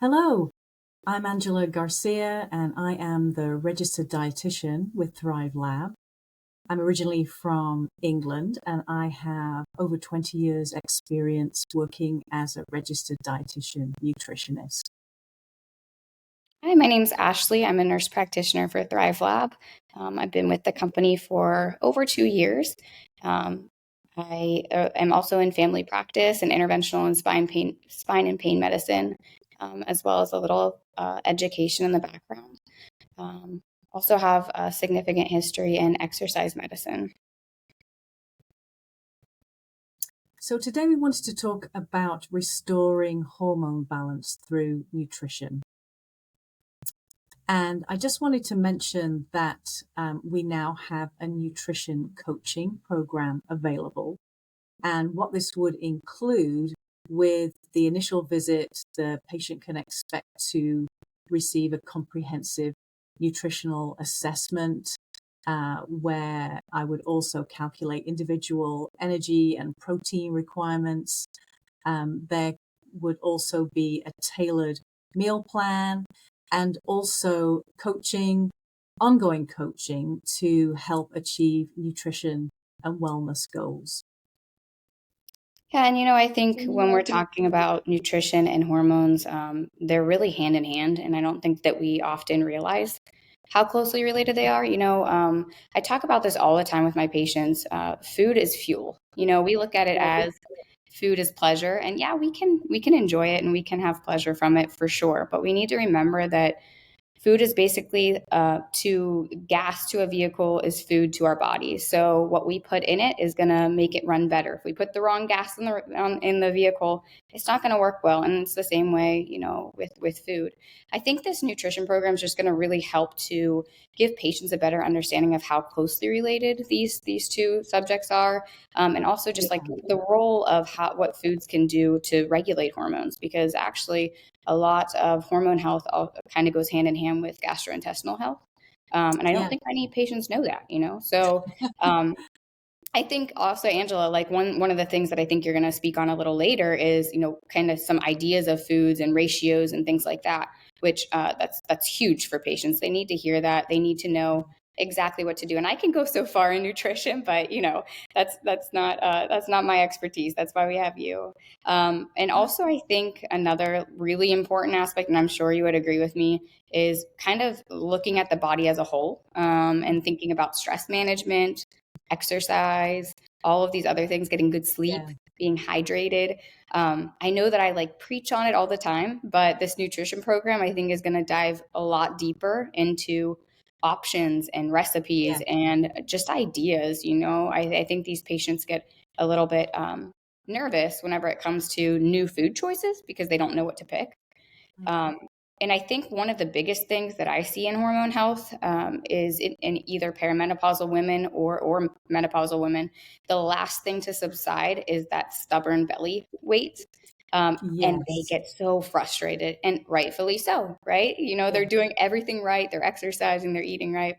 Hello, I'm Angela Garcia, and I am the registered dietitian with Thrivelab. I'm originally from England, and I have over 20 years' experience working as a registered dietitian nutritionist. Hi, my name's Ashley. I'm a nurse practitioner for Thrivelab. I've been with the company for over 2 years. Um, I am also in family practice and interventional and spine and pain medicine, as well as a little education in the background. Um, Also have a significant history in exercise medicine. So, today we wanted to talk about restoring hormone balance through nutrition. And I just wanted to mention that we now have a nutrition coaching program available. And what this would include with the initial visit, the patient can expect to receive a comprehensive nutritional assessment where I would also calculate individual energy and protein requirements. There would also be a tailored meal plan and also ongoing coaching to help achieve nutrition and wellness goals. Yeah, and I think when we're talking about nutrition and hormones, they're really hand in hand, and I don't think that we often realize how closely related they are. I talk about this all the time with my patients. Food is fuel. We look at it as food is pleasure, and yeah, we can enjoy it and we can have pleasure from it for sure. But we need to remember that food is basically to gas to a vehicle is food to our bodies. So what we put in it is going to make it run better. If we put the wrong gas in the vehicle, it's not going to work well. And it's the same way, with food. I think this nutrition program is just going to really help to give patients a better understanding of how closely related these two subjects are, and also just like the role of what foods can do to regulate hormones. Because actually, a lot of hormone health kind of goes hand in hand with gastrointestinal health. And I don't Yeah. think many patients know that. So I think also, Angela, like one of the things that I think you're going to speak on a little later is, kind of some ideas of foods and ratios and things like that, which that's huge for patients. They need to hear that. They need to know exactly what to do. And I can go so far in nutrition, but that's not my expertise. That's why we have you. And also, I think another really important aspect, and I'm sure you would agree with me, is kind of looking at the body as a whole, and thinking about stress management, exercise, all of these other things, getting good sleep, Yeah. being hydrated. I know that I like preach on it all the time, but this nutrition program I think is going to dive a lot deeper into options and recipes Yeah. and just ideas. I think these patients get a little bit nervous whenever it comes to new food choices because they don't know what to pick. Mhm. Um, and I think one of the biggest things that I see in hormone health is in either perimenopausal women or menopausal women, the last thing to subside is that stubborn belly weight. And they Yes. get so frustrated, and rightfully so, right? Yeah. They're doing everything right, they're exercising, they're eating right.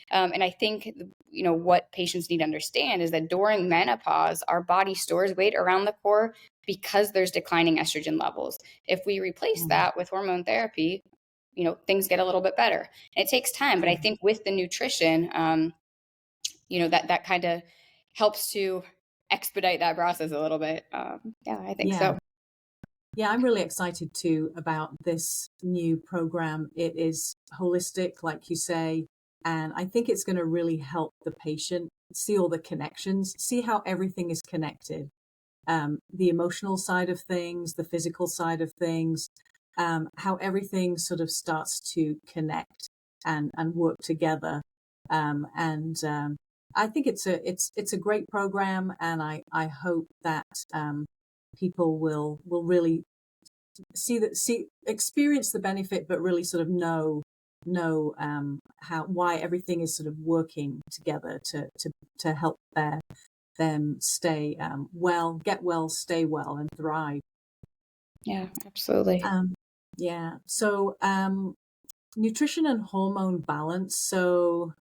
And I think, what patients need to understand is that during menopause, our body stores weight around the core because there's declining estrogen levels. If we replace Mm. that with hormone therapy, things get a little bit better. And it takes time, but I Yeah. think with the nutrition, that kind of helps to expedite that process a little bit. Yeah, I think Yeah. so. Yeah, I'm really excited too about this new program. It is holistic, like you say, and I think it's going to really help the patient see all the connections, see how everything is connected. The emotional side of things, the physical side of things, how everything sort of starts to connect and work together. And I think it's a great program, and I hope that people will really see experience the benefit, but really sort of know how why everything is sort of working together to help them stay get well, stay well, and thrive. Yeah, absolutely. Um, yeah. So nutrition and hormone balance. So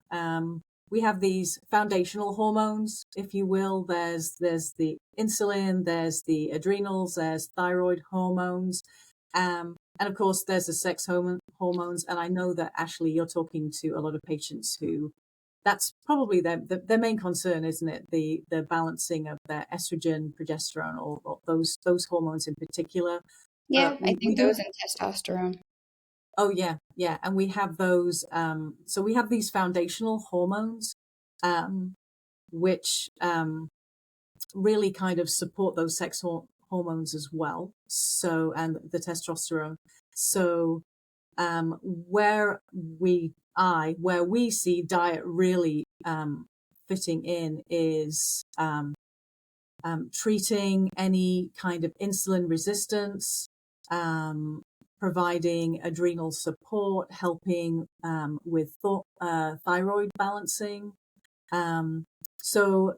we have these foundational hormones, if you will. There's the insulin, there's the adrenals, there's thyroid hormones, And of course, there's the sex hormones. And I know that, Ashley, you're talking to a lot of patients who that's probably their main concern, isn't it? The balancing of their estrogen, progesterone, or those hormones in particular. Yeah, But I we think do. those and testosterone. Oh yeah, yeah, and we have those. So we have these foundational hormones, um, which really kind of support those sex hormones as well. So, and the testosterone. So, where we see diet really fitting in is treating any kind of insulin resistance, um, providing adrenal support, helping with thyroid balancing. Um, so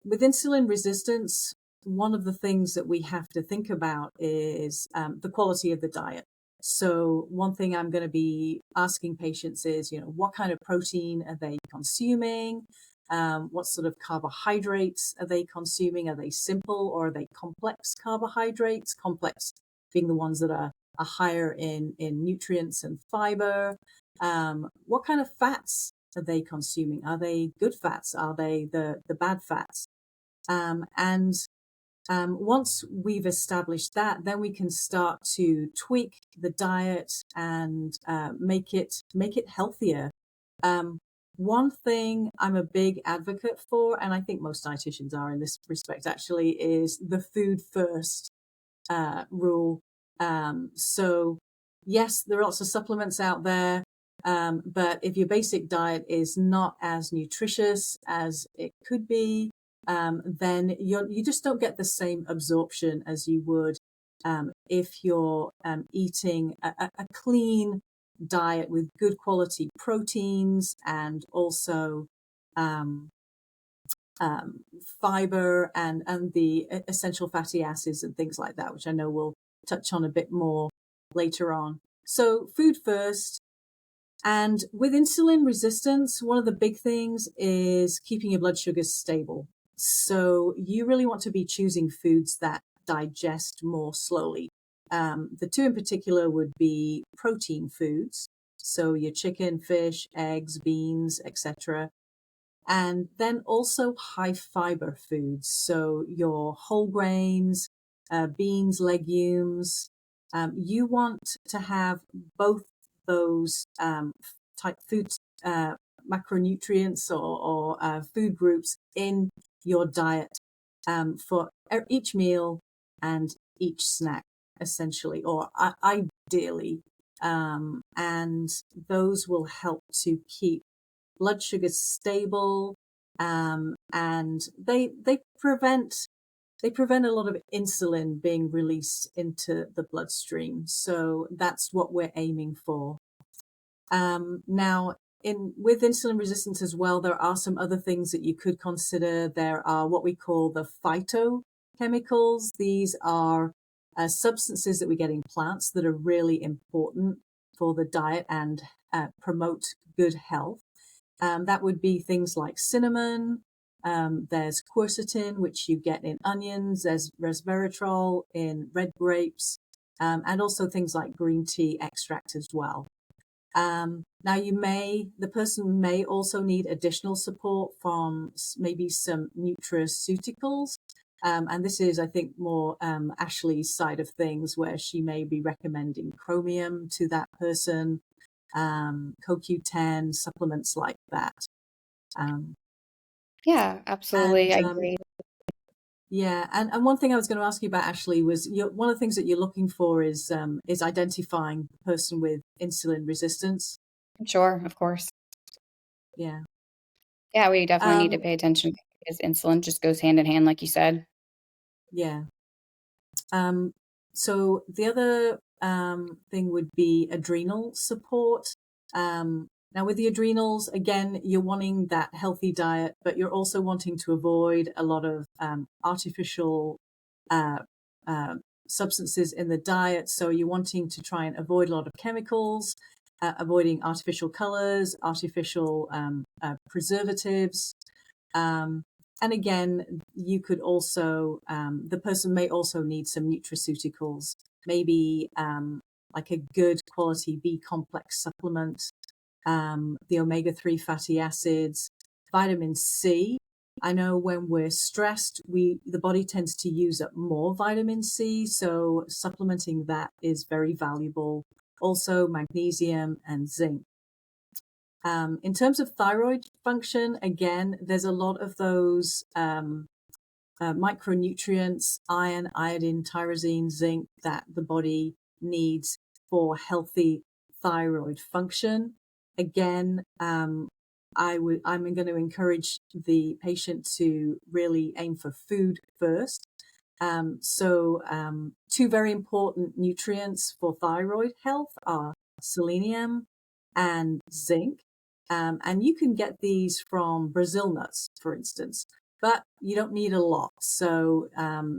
with insulin resistance, one of the things that we have to think about is the quality of the diet. So one thing I'm going to be asking patients is, what kind of protein are they consuming? What sort of carbohydrates are they consuming? Are they simple or are they complex carbohydrates? Complex being the ones that are higher in nutrients and fiber. What kind of fats are they consuming? Are they good fats? Are they the bad fats? And once we've established that, then we can start to tweak the diet and make it healthier. One thing I'm a big advocate for, and I think most dietitians are in this respect actually, is the food first rule. So yes, there are lots of supplements out there, but if your basic diet is not as nutritious as it could be, then you just don't get the same absorption as you would if you're eating a clean diet with good quality proteins and also um, fiber and the essential fatty acids and things like that, which I know we'll touch on a bit more later on. So food first. And with insulin resistance, one of the big things is keeping your blood sugars stable. So you really want to be choosing foods that digest more slowly. The two in particular would be protein foods. So your chicken, fish, eggs, beans, etc. And then also high fiber foods. So your whole grains, beans, legumes. You want to have both those type food macronutrients or food groups in your diet for each meal and each snack, essentially, or ideally. And those will help to keep blood sugars stable, and they prevent a lot of insulin being released into the bloodstream. So that's what we're aiming for. Now, with insulin resistance as well, there are some other things that you could consider. There are what we call the phytochemicals. These are substances that we get in plants that are really important for the diet and promote good health. That would be things like cinnamon. There's quercetin, which you get in onions. There's resveratrol in red grapes, and also things like green tea extract as well. Now the person may also need additional support from maybe some nutraceuticals. And this is, I think, more Ashley's side of things, where she may be recommending chromium to that person, CoQ10, supplements like that. Yeah, absolutely. I agree. Yeah, and one thing I was going to ask you about, Ashley, was one of the things that you're looking for is identifying the person with insulin resistance. Sure, of course. Yeah. Yeah, we definitely need to Um, pay attention because insulin just goes hand in hand, like you said. yeah. So the other thing would be adrenal support. Now, with the adrenals, again, you're wanting that healthy diet, but you're also wanting to avoid a lot of artificial uh, uh, substances in the diet. So you're wanting to try and avoid a lot of chemicals, avoiding artificial colors, artificial preservatives. And again, you could also, the person may also need some nutraceuticals maybe like a good quality B complex supplement, the omega-3 fatty acids, vitamin C. I know when we're stressed, the body tends to use up more vitamin C, so supplementing that is very valuable. Also, magnesium and zinc. In terms of thyroid function, again, there's a lot of those micronutrients, iron, iodine, tyrosine, zinc that the body needs for healthy thyroid function. Again, I'm going to encourage the patient to really aim for food first. Two very important nutrients for thyroid health are selenium and zinc. And you can get these from Brazil nuts, for instance, but you don't need a lot. So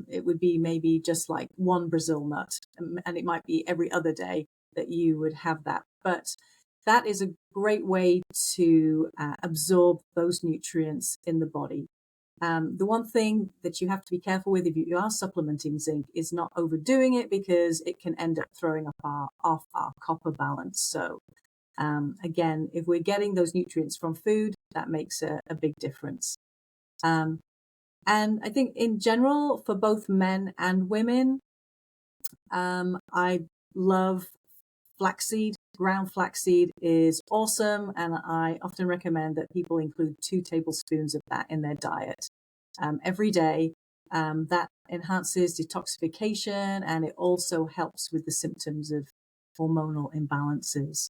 it would be maybe just like one Brazil nut, and it might be every other day that you would have that. But that is a great way to absorb those nutrients in the body. The one thing that you have to be careful with if you are supplementing zinc is not overdoing it, because it can end up throwing off our copper balance. So again, if we're getting those nutrients from food, that makes a big difference. And I think in general, for both men and women, I love flaxseed. Ground flaxseed is awesome, and I often recommend that people include 2 tablespoons of that in their diet every day. That enhances detoxification, and it also helps with the symptoms of hormonal imbalances.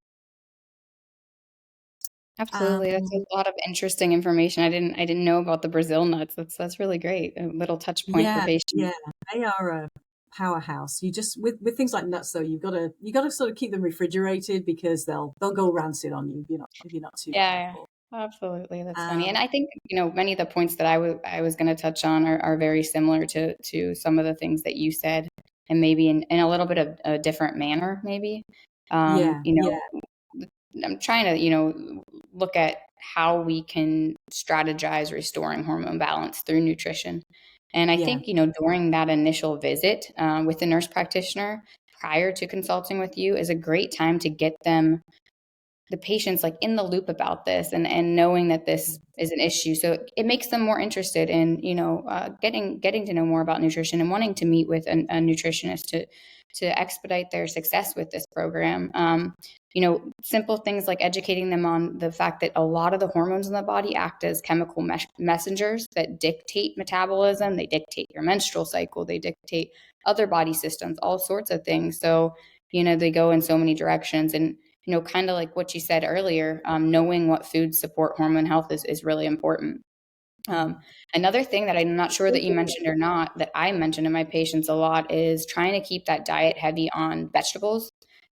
Absolutely. That's a lot of interesting information. I didn't know about the Brazil nuts. That's really great. A little touch point for Yeah, patients. yeah, they are a powerhouse. You just with things like nuts though, you got to sort of keep them refrigerated, because they'll go rancid on you if you're not too Yeah, careful. absolutely. That's funny. And Um, I think, many of the points that I was going to touch on are very similar to some of the things that you said, and maybe in a little bit of a different manner, maybe. Um, yeah, you yeah, know, I'm trying to, look at how we can strategize restoring hormone balance through nutrition. And I yeah, think, during that initial visit with the nurse practitioner prior to consulting with you is a great time to get the patients like in the loop about this, and knowing that this is an issue. So it makes them more interested in, getting to know more about nutrition and wanting to meet with a nutritionist to expedite their success with this program. Simple things like educating them on the fact that a lot of the hormones in the body act as chemical messengers that dictate metabolism. They dictate your menstrual cycle. They dictate other body systems, all sorts of things. So, they go in so many directions. And kind of like what you said earlier, knowing what foods support hormone health is really important. Um, Another thing that I'm not sure that you mentioned or not, that I mention to my patients a lot, is trying to keep that diet heavy on vegetables,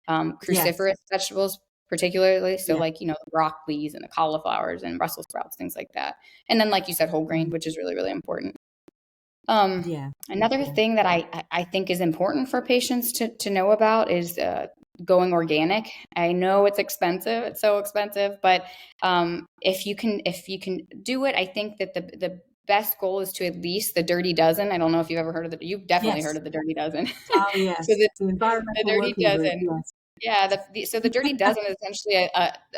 yes, cruciferous vegetables, particularly. So, yeah, like, the broccolis and the cauliflowers and Brussels sprouts, things like that. And then, like you said, whole grain, mm, which is really, really important. yeah, Another yeah, thing that I think is important for patients to know about is going organic. I know it's expensive; it's so expensive, but if you can do it, I think that the best goal is to at least the Dirty Dozen. I don't know if you've ever heard of it. You've definitely heard yes. of the Dirty Dozen. Oh, So yes. The the environmental Dirty working group. Dozen. Yes. Yeah, so the Dirty Dozen is essentially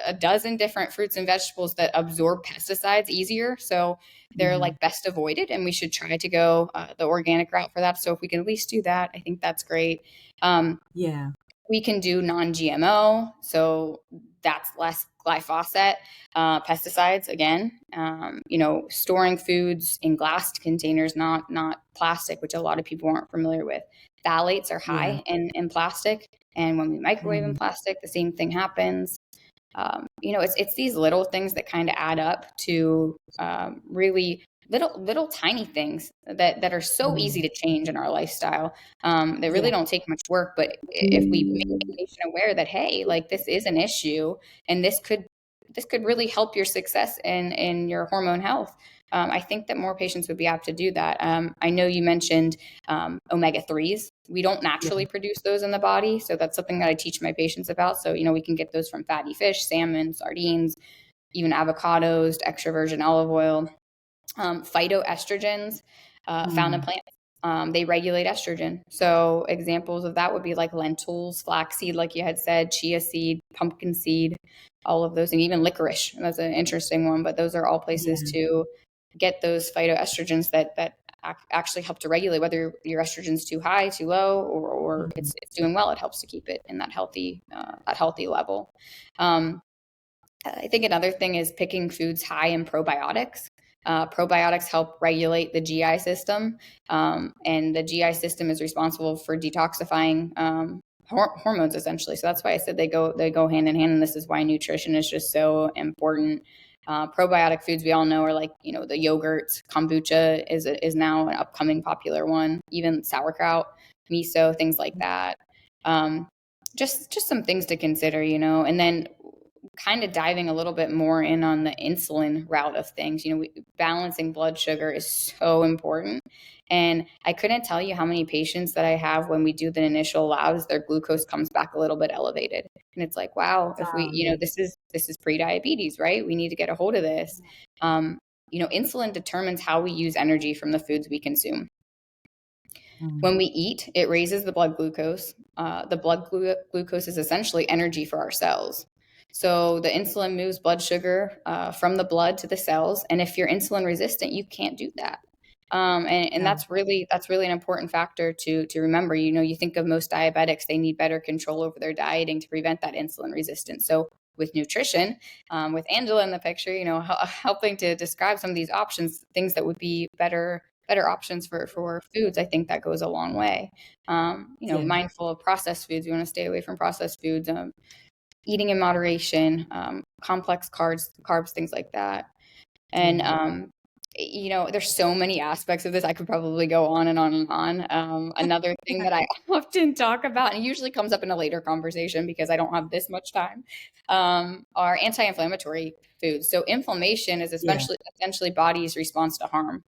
a dozen different fruits and vegetables that absorb pesticides easier. So they're Mhm. like best avoided, and we should try to go the organic route for that. So if we can at least do that, I think that's great. Um, Yeah. we can do non-GMO, so that's less glyphosate, pesticides again. Storing foods in glassed containers, not plastic, which a lot of people aren't familiar with. Phthalates are Yeah. high in plastic, and when we microwave in Mhm. plastic, the same thing happens. It's these little things that kind of add up to really little tiny things that are so easy Mhm. to change in our lifestyle. They really Yeah. don't take much work, but if we make the patient aware that, hey, like this is an issue, and this could really help your success in your hormone health. I think that more patients would be apt to do that. I know you mentioned omega-3s. We don't Yeah. naturally produce those in the body. So that's something that I teach my patients about. So, we can get those from fatty fish, salmon, sardines, even avocados, extra virgin olive oil, phytoestrogens found in Mm. plants. They regulate estrogen. So examples of that would be like lentils, flaxseed, like you had said, chia seed, pumpkin seed, all of those, and even licorice. That's an interesting one, but those are all places Yeah. to get those phytoestrogens that actually help to regulate whether your estrogen's too high, too low, or Mhm. it's doing well. It helps to keep it in that healthy level. I think another thing is picking foods high in probiotics. Probiotics help regulate the GI system, and the GI system is responsible for detoxifying hormones, essentially. So that's why I said they go hand in hand, and this is why nutrition is just so important. Probiotic foods we all know are like the yogurts, kombucha is now an upcoming popular one, even sauerkraut, miso, things like that. Um, just some things to consider, and then kind of diving a little bit more in on the insulin route of things. Balancing blood sugar is so important. And I couldn't tell you how many patients that I have when we do the initial labs, their glucose comes back a little bit elevated. And it's like, wow, if we, Yeah. this is pre-diabetes, right? We need to get a hold of this. Insulin determines how we use energy from the foods we consume. Mm. When we eat, it raises the blood glucose. The blood glucose is essentially energy for our cells. So the insulin moves blood sugar from the blood to the cells, and if you're insulin resistant, you can't do that. And Yeah. that's really an important factor to remember. You think of most diabetics; they need better control over their dieting to prevent that insulin resistance. So with nutrition, with Angela in the picture, helping to describe some of these options, things that would be better options for foods, I think that goes a long way. Yeah. Mindful of processed foods. We want to stay away from processed foods. Eating in moderation, complex carbs, things like that. And Yeah. there's so many aspects of this. I could probably go on and on and on. Another thing that I often talk about, and it usually comes up in a later conversation because I don't have this much time, are anti-inflammatory foods. So inflammation is Yeah. essentially body's response to harm.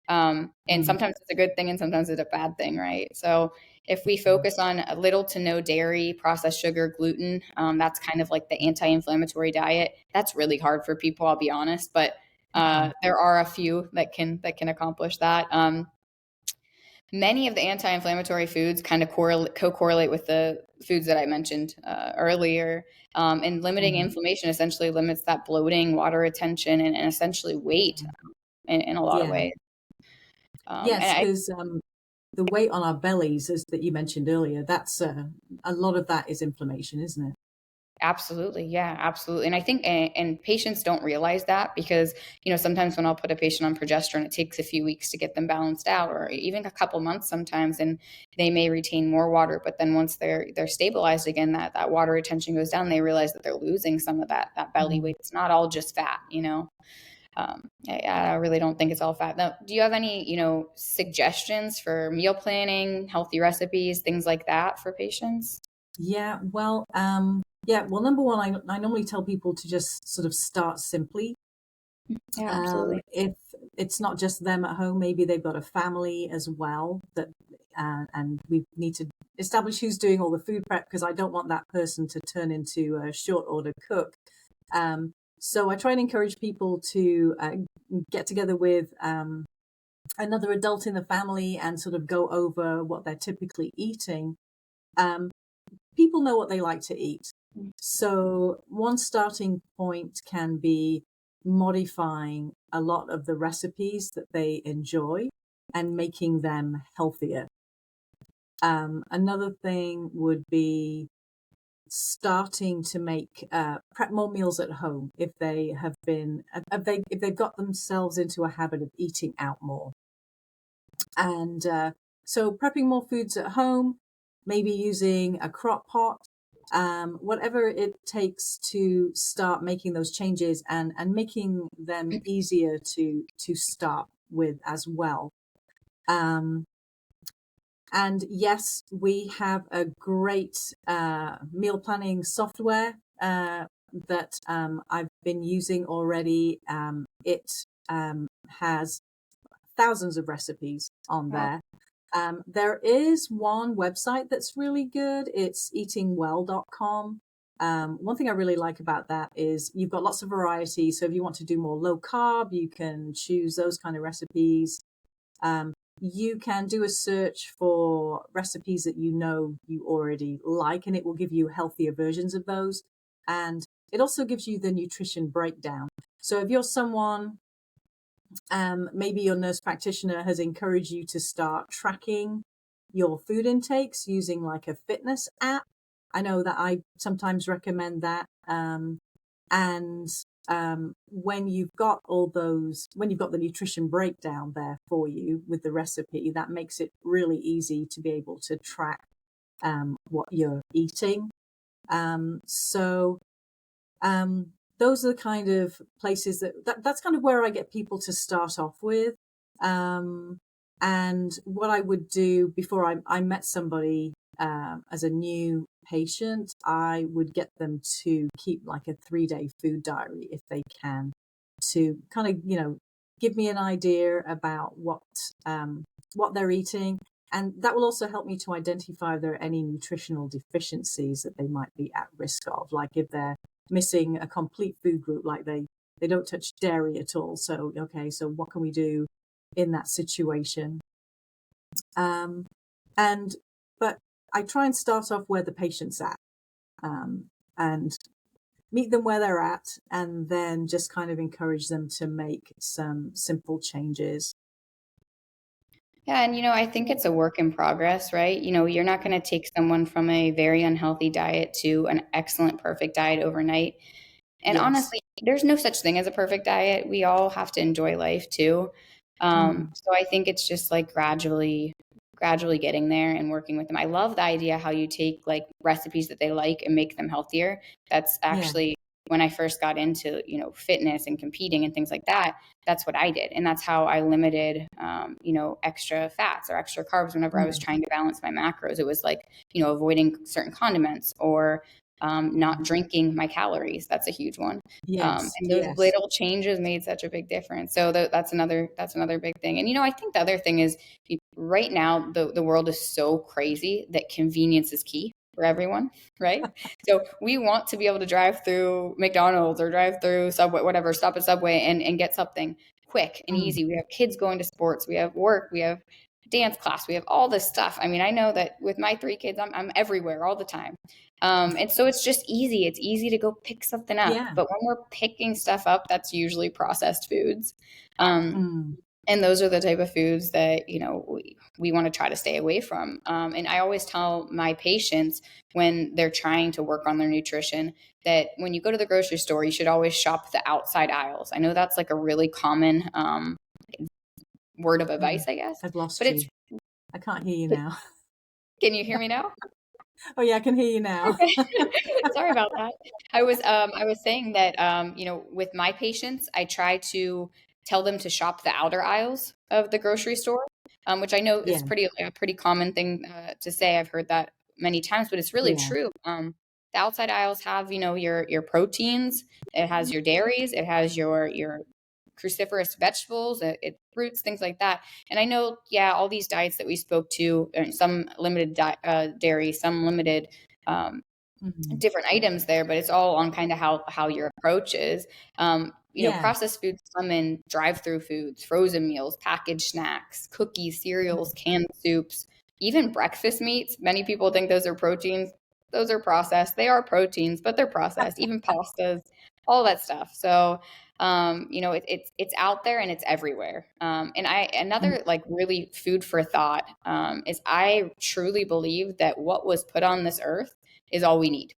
And Mm. sometimes it's a good thing and sometimes it's a bad thing, right? So if we Mm. focus on a little to no dairy, processed sugar, gluten, that's kind of like the anti-inflammatory diet. That's really hard for people, I'll be honest, but Mhm. there are a few that can accomplish that. Many of the anti-inflammatory foods kind of co-correlate with the foods that I mentioned earlier. And limiting Mm. inflammation essentially limits that bloating, water retention, and essentially weight in a lot of Yeah. ways. Yes, And I because the weight on our bellies, as that you mentioned earlier, that's a lot of that is inflammation, isn't it? Absolutely. Yeah, absolutely. And I think, and patients don't realize that because, sometimes when I'll put a patient on progesterone, it takes a few weeks to get them balanced out or even a couple months sometimes, and they may retain more water. But then once they're stabilized again, that water retention goes down, they realize that they're losing some of that belly Mm. weight. It's not all just fat. I really don't think it's all fat. Now, do you have any, suggestions for meal planning, healthy recipes, things like that for patients? Well, number one, I normally tell people to just sort of start simply. Yeah, absolutely. If it's not just them at home, maybe they've got a family as well and we need to establish who's doing all the food prep because I don't want that person to turn into a short order cook. So I try and encourage people to get together with another adult in the family and sort of go over what they're typically eating. Um, People know what they like to eat. So one starting point can be modifying a lot of the recipes that they enjoy and making them healthier. Another thing would be starting to make prep more meals at home if they have been if they've got themselves into a habit of eating out more. And so prepping more foods at home, maybe using a crock pot, whatever it takes to start making those changes and making them easier to start with as well. And yes, we have a great meal planning software that I've been using already. It has thousands of recipes on Wow. there. There is one website that's really good. It's eatingwell.com. One thing I really like about that is you've got lots of variety. So if you want to do more low carb, you can choose those kind of recipes. you can do a search for recipes that you know you already like, and it will give you healthier versions of those. And it also gives you the nutrition breakdown. So if you're someone, maybe your nurse practitioner has encouraged you to start tracking your food intakes using like a fitness app. I know that I sometimes recommend that. And when you've got when you've got the nutrition breakdown there for you with the recipe, that makes it really easy to be able to track what you're eating. So those are the kind of places that's kind of where I get people to start off with. And what I would do before I met somebody as a new patient, I would get them to keep like a 3-day food diary if they can, to kind of, give me an idea about what they're eating. And that will also help me to identify if there are any nutritional deficiencies that they might be at risk of, like if they're missing a complete food group, like they don't touch dairy at all. So, okay, so what can we do in that situation? But I try and start off where the patient's at, and meet them where they're at, and then just kind of encourage them to make some simple changes. Yeah, and I think it's a work in progress, right? You're not going to take someone from a very unhealthy diet to an excellent, perfect diet overnight. And Yes. honestly, there's no such thing as a perfect diet. We all have to enjoy life too. So I think it's just like gradually getting there and working with them. I love the idea how you take like recipes that they like and make them healthier. That's Yeah. actually when I first got into, fitness and competing and things like that. That's what I did. And that's how I limited, extra fats or extra carbs whenever I was trying to balance my macros. It was like, avoiding certain condiments or not drinking my calories. That's a huge one. Yes. And those Yes. little changes made such a big difference. So that's another big thing. And, I think the other thing is right now, the world is so crazy that convenience is key for everyone, right? So we want to be able to drive through McDonald's or drive through Subway, whatever, stop at Subway and get something quick and easy. We have kids going to sports, we have work, we have dance class, we have all this stuff. I mean, I know that with my 3 kids, I'm everywhere all the time. And so it's just easy. It's easy to go pick something up. Yeah. But when we're picking stuff up, that's usually processed foods. Mm. And those are the type of foods that, we want to try to stay away from. And I always tell my patients when they're trying to work on their nutrition that when you go to the grocery store, you should always shop the outside aisles. I know that's like a really common word of advice, I guess. I've lost But you. I can't hear you now. Can you hear me now? Oh yeah, I can hear you now. Okay. Sorry about that. I was saying that, with my patients, I try to tell them to shop the outer aisles of the grocery store, which I know is Yeah. a pretty common thing to say. I've heard that many times, but it's really Yeah. true. The outside aisles have, your proteins, it has your dairies, it has your cruciferous vegetables, fruits, things like that. And I know, yeah, all these diets that we spoke to, some limited dairy, some limited different items there, but it's all on kind of how your approach is. Yeah. Processed foods come in drive-through foods, frozen meals, packaged snacks, cookies, cereals, canned soups, even breakfast meats. Many people think those are proteins. Those are processed. They are proteins, but they're processed. Even pastas, all that stuff. So, it's out there and it's everywhere. And Mm. another like really food for thought is I truly believe that what was put on this earth is all we need.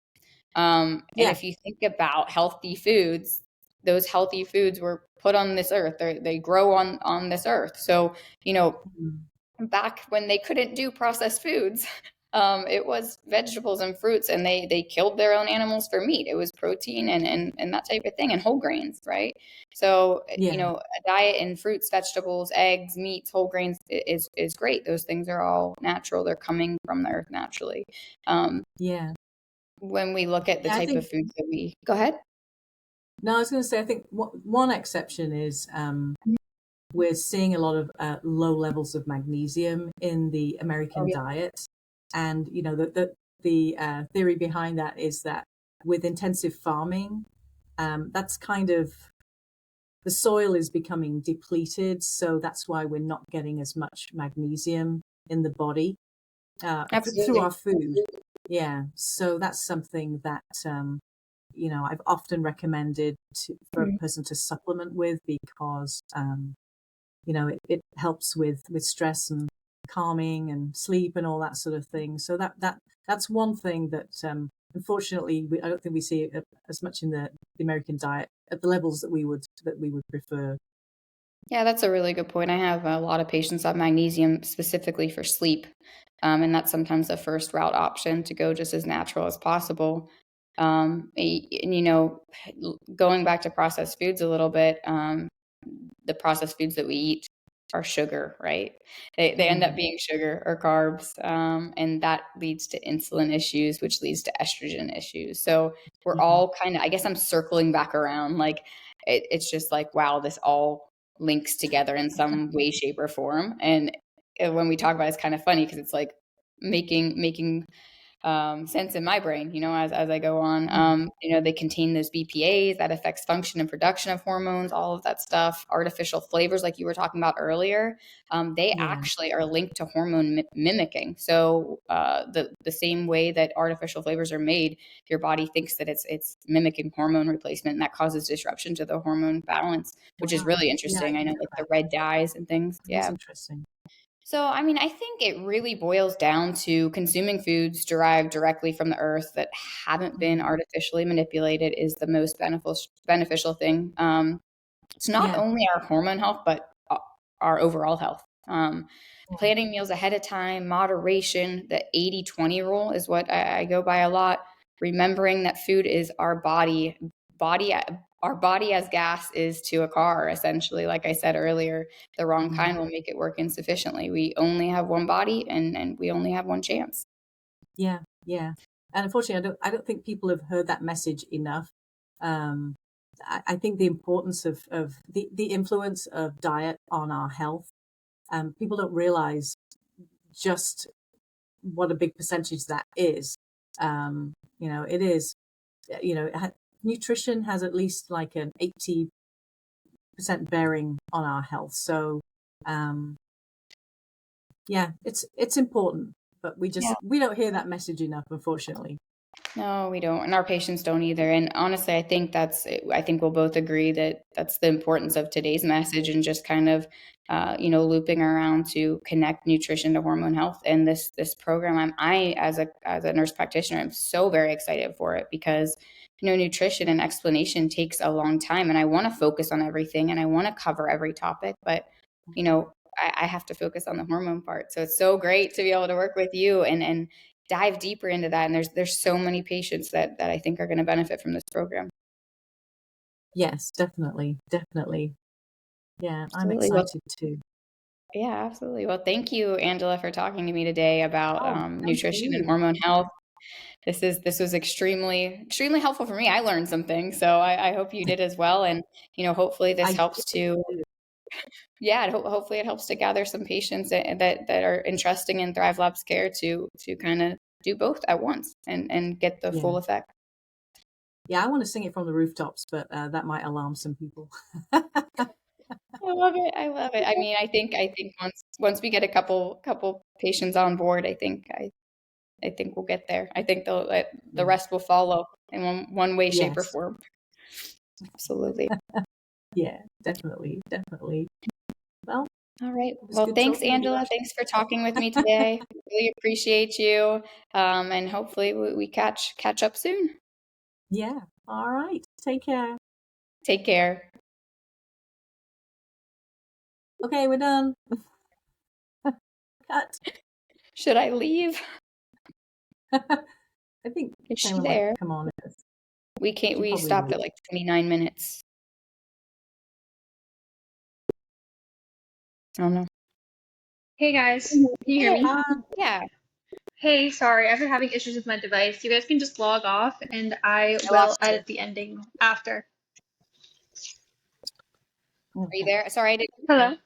And Yeah. if you think about healthy foods, those healthy foods were put on this earth. They grow on this earth. So, Mm. back when they couldn't do processed foods, it was vegetables and fruits, and they killed their own animals for meat. It was protein and that type of thing, and whole grains, right? So, Yeah. a diet in fruits, vegetables, eggs, meats, whole grains is great. Those things are all natural. They're coming from the earth naturally. Yeah. When we look at the Yeah. I type think of foods that we go ahead. no, I was going to say I think one exception is we're seeing a lot of low levels of magnesium in the Oh American yeah. diet, and the theory behind that is that with intensive farming, that's kind of the soil is becoming depleted, so that's why we're not getting as much magnesium in the body through Absolutely. our food. Yeah, so that's something that I've often recommended for a Mhm. person to supplement with because it helps with stress and calming and sleep and all that sort of thing. So that's one thing that unfortunately I don't think we see it as much in the American diet at the levels that we would prefer. Yeah, that's a really good point. I have a lot of patients on magnesium specifically for sleep, and that's sometimes the first route option to go just as natural as possible. And going back to processed foods a little bit, the processed foods that we eat are sugar, right? They end up Mm, being sugar or carbs, and that leads to insulin issues, which leads to estrogen issues. So we're yeah, all kind of, I guess I'm circling back around, like it's just like, wow, this all links together in some way, shape, or form. And when we talk about it, it's kind of funny because it's like making sense in my brain, as I go on. mm, They contain those BPAs that affects function and production of hormones, all of that stuff. Artificial flavors, like you were talking about earlier, they yeah, actually are linked to hormone mimicking. So the same way that artificial flavors are made, your body thinks that it's mimicking hormone replacement, and that causes disruption to the hormone balance, which is wow, really yeah, I interesting. I know, didn't know like the that. red dyes and things. It is Yeah. interesting. So, I mean, I think it really boils down to consuming foods derived directly from the earth that haven't been Mm, artificially manipulated is the most beneficial thing. It's not yeah, only our hormone health, but our overall health. yeah, Planning meals ahead of time, moderation, the 80-20 rule is what I go by a lot. Remembering that food is body, our body as gas is to a car, essentially. Like I said earlier, the wrong mm, kind will make it work insufficiently. We only have one body, and we only have one chance. yeah, yeah. And unfortunately, I don't think people have heard that message enough. Um, I think the importance of the influence of diet on our health. People don't realize just what a big percentage that is. It is. Nutrition has at least like an 80% bearing on our health. So, um, yeah, it's important, but we don't hear that message enough, unfortunately. No, we don't. And our patients don't either. And honestly, I think we'll both agree that that's the importance of today's message and just kind of, looping around to connect nutrition to hormone health. And this program, as a nurse practitioner, I'm so very excited for it because, nutrition and explanation takes a long time. And I want to focus on everything and I want to cover every topic, but, I have to focus on the hormone part. So it's so great to be able to work with you and dive deeper into that. And there's so many patients that I think are going to benefit from this program. Yes, definitely, definitely. Yeah, I'm Absolutely. Well, excited too. yeah, absolutely. Well, thank you, Angela, for talking to me today about Oh, thank nutrition and you. hormone health. This was extremely helpful for me. I learned some things, so I hope you did as well. And hopefully this I helps to yeah, hopefully it helps to gather some patients that are interested in Thrive Labs care to kind of do both at once and get the Yeah. full effect. Yeah, I want to sing it from the rooftops, but that might alarm some people. I love it. I love it. I mean, I think once we get a couple patients on board, I think we'll get there. I think the Yeah. rest will follow in one way, shape, or Yes. form. Absolutely. Yeah, definitely, definitely. Well, All right. it was Well, good thanks, talking with you, Angela. Thanks for talking with me Ashley. today. Really appreciate you. And hopefully we catch up soon. Yeah. All right. Take care. Take care. Okay, we're done. Cut. Should I leave? I think Is she Taylor might there? come on. She We probably stopped will. at like 29 minutes. I don't know. Hey guys, can you hear Hey, me? yeah. Hey, sorry, I've been having issues with my device. You guys can just log off and I I will lost you. edit the ending after. Are you Okay. there? Sorry, I didn't. Hello?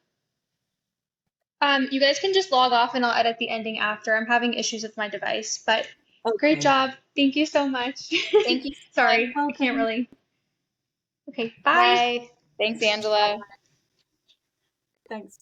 You guys can just log off and I'll edit the ending after. I'm having issues with my device, but great Okay. job. Thank you so much. Thank you so much. Sorry, I can't Welcome. really. Okay, bye. Bye. Thanks, Angela. Thanks.